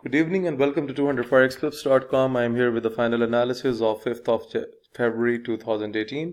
Good evening and welcome to 200forexclips.com. I am here with the final analysis of 5th of February 2018.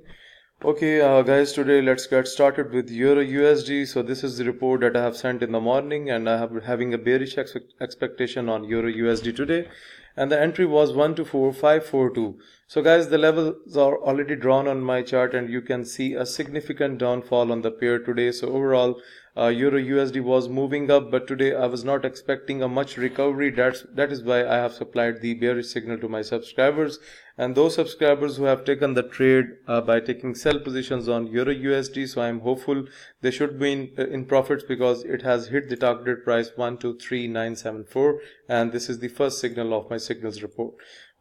Okay, guys, today let's get started with EURUSD. So this is the report that I have sent in the morning, and I have having a bearish expectation on EURUSD today, and the entry was 124542. So guys, the levels are already drawn on my chart, and you can see a significant downfall on the pair today. So overall, EURUSD was moving up, but today I was not expecting a much recovery. That is why I have supplied the bearish signal to my subscribers, and those subscribers who have taken the trade by taking sell positions on EURUSD. So I am hopeful they should be in profits because it has hit the targeted price 123974, and this is the first signal of my signals report.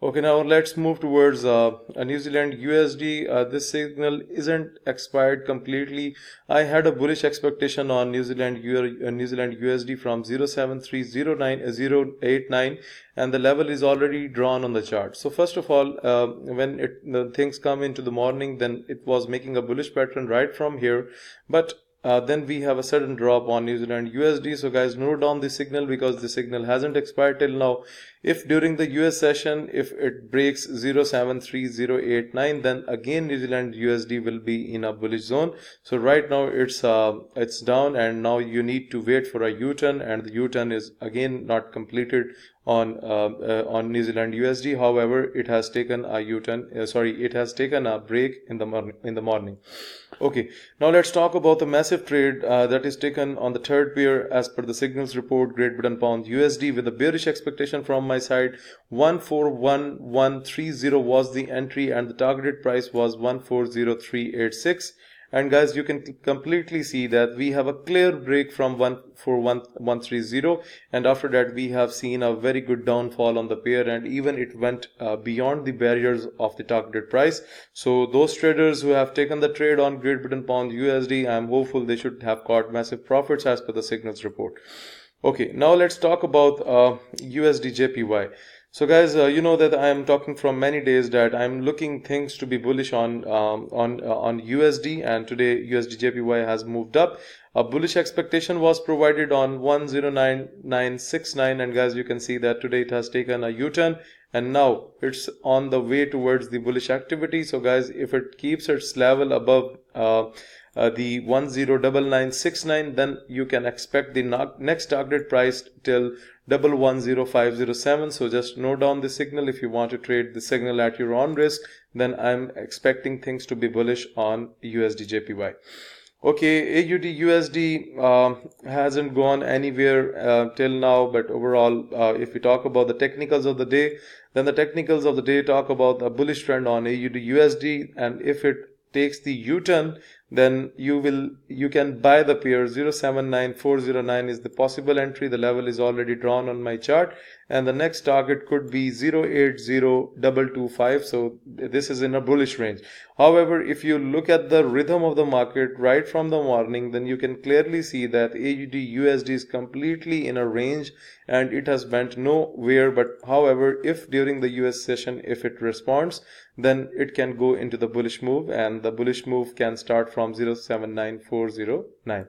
Okay, now let's move towards a New Zealand USD. This signal isn't expired completely. I had a bullish expectation on New Zealand USD from 0.7309 and the level is already drawn on the chart. So first of all, when the things come into the morning, then it was making a bullish pattern right from here, but then we have a sudden drop on New Zealand USD. So guys, note down the signal because the signal hasn't expired till now. If during the US session, if it breaks 0.73089, then again New Zealand USD will be in a bullish zone. So right now it's down, and now you need to wait for a U-turn, and the U-turn is again not completed on New Zealand USD. However, it has taken a U-turn. It has taken a break in the morning. Okay, now let's talk about the massive trade that is taken on the third pair as per the signals report. Great Britain Pound USD with a bearish expectation from my side. 141130 was the entry, and the targeted price was 140386. And guys, you can completely see that we have a clear break from 141130, and after that we have seen a very good downfall on the pair, and even it went beyond the barriers of the targeted price. So those traders who have taken the trade on Great Britain Pound USD, I am hopeful they should have caught massive profits as per the signals report. Okay, now let's talk about USDJPY. So guys, you know that I am talking from many days that I am looking things to be bullish on USD, and today USDJPY has moved up. A bullish expectation was provided on 109969, and guys, you can see that today it has taken a U-turn, and now it's on the way towards the bullish activity. So guys, if it keeps its level above the 109969, then you can expect the next target price till 110507. So just note down the signal. If you want to trade the signal at your own risk, then I'm expecting things to be bullish on USDJPY. Okay, AUDUSD hasn't gone anywhere till now, but overall, if we talk about the technicals of the day, then the technicals of the day talk about a bullish trend on AUDUSD, and if it takes the U-turn, then you can buy the pair. 079409 is the possible entry. The level is already drawn on my chart, and the next target could be 080225. So this is in a bullish range. However, if you look at the rhythm of the market right from the morning, then you can clearly see that AUDUSD is completely in a range and it has went nowhere. But however, if during the US session, if it responds, then it can go into the bullish move, and the bullish move can start from 079409.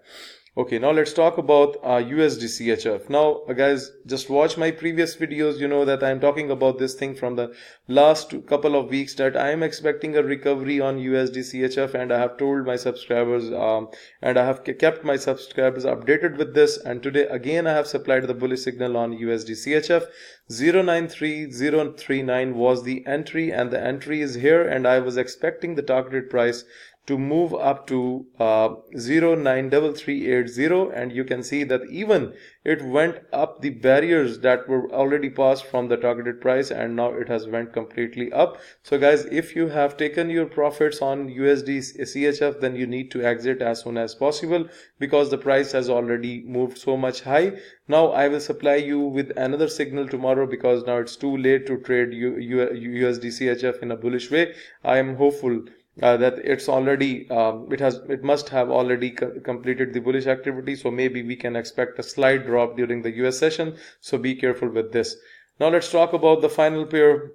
Okay, now let's talk about USDCHF. Now guys, just watch my previous videos. You know that I'm talking about this thing from the last couple of weeks, that I am expecting a recovery on USDCHF, and I have told my subscribers and I have kept my subscribers updated with this. And today again I have supplied the bullish signal on USDCHF. 093039 was the entry, and the entry is here, and I was expecting the targeted price to move up to 093380, and you can see that even it went up the barriers that were already passed from the targeted price, and now it has went completely up. So guys, if you have taken your profits on USDCHF, then you need to exit as soon as possible because the price has already moved so much high. Now I will supply you with another signal tomorrow because now it's too late to trade USDCHF in a bullish way. I am hopeful that it's already it must have already completed the bullish activity, so maybe we can expect a slight drop during the US session, so be careful with this. Now let's talk about the final pair.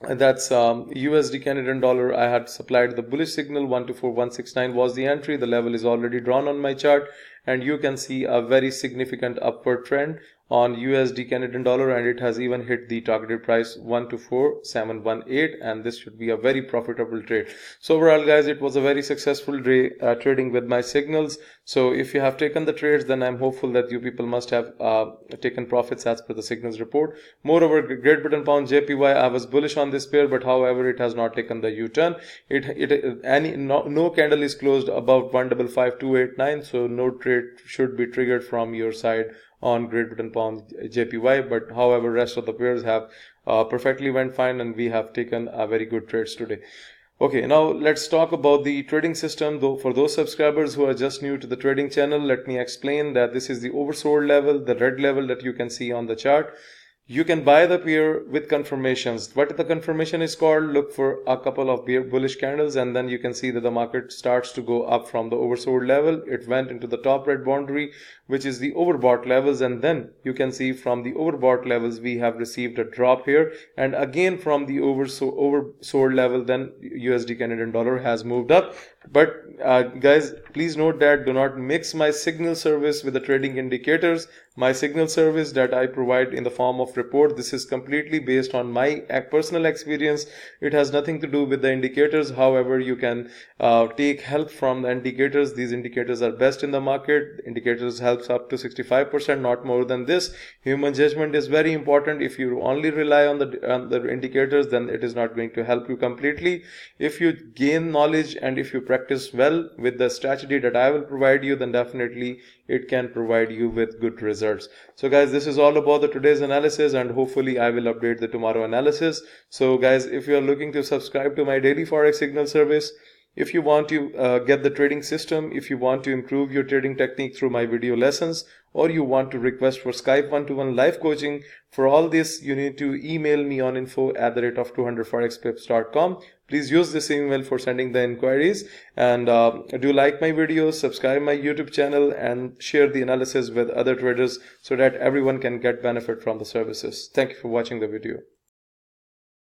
That's USD Canadian dollar. I had supplied the bullish signal. 124169 was the entry. The level is already drawn on my chart, and you can see a very significant upward trend on USD Canadian dollar, and it has even hit the targeted price 124,718, and this should be a very profitable trade. So overall guys, it was a very successful day trading with my signals. So if you have taken the trades, then I'm hopeful that you people must have taken profits as per the signals report. Moreover, Great Britain Pound JPY, I was bullish on this pair, but however it has not taken the U-turn. No candle is closed above 155,289, so no trade should be triggered from your side on Great Britain Pound JPY. But however, rest of the pairs have perfectly went fine, and we have taken very good trades today. Okay, now let's talk about the trading system. Though for those subscribers who are just new to the trading channel, let me explain that this is the oversold level, the red level that you can see on the chart. You can buy the pair with confirmations. What the confirmation is called, look for a couple of bullish candles, and then you can see that the market starts to go up from the oversold level. It went into the top red boundary, which is the overbought levels, and then you can see from the overbought levels we have received a drop here, and again from the oversold level, then USD Canadian dollar has moved up. But guys, please note that do not mix my signal service with the trading indicators. My signal service that I provide in the form of report, this is completely based on my personal experience. It has nothing to do with the indicators. However, you can take help from the indicators. These indicators are best in the market. Indicators helps up to 65%, not more than this. Human judgment is very important. If you only rely on the indicators, then it is not going to help you completely. If you gain knowledge and if you practice well with the strategy that I will provide you, then definitely it can provide you with good results. So guys, this is all about the today's analysis, and hopefully I will update the tomorrow analysis. So guys, if you are looking to subscribe to my daily Forex signal service, if you want to get the trading system, if you want to improve your trading technique through my video lessons, or you want to request for Skype 1-to-1 live coaching, for all this you need to email me on info@200forexpips.com. Please use this email for sending the inquiries, and do like my videos, subscribe my YouTube channel, and share the analysis with other traders so that everyone can get benefit from the services. Thank you for watching the video.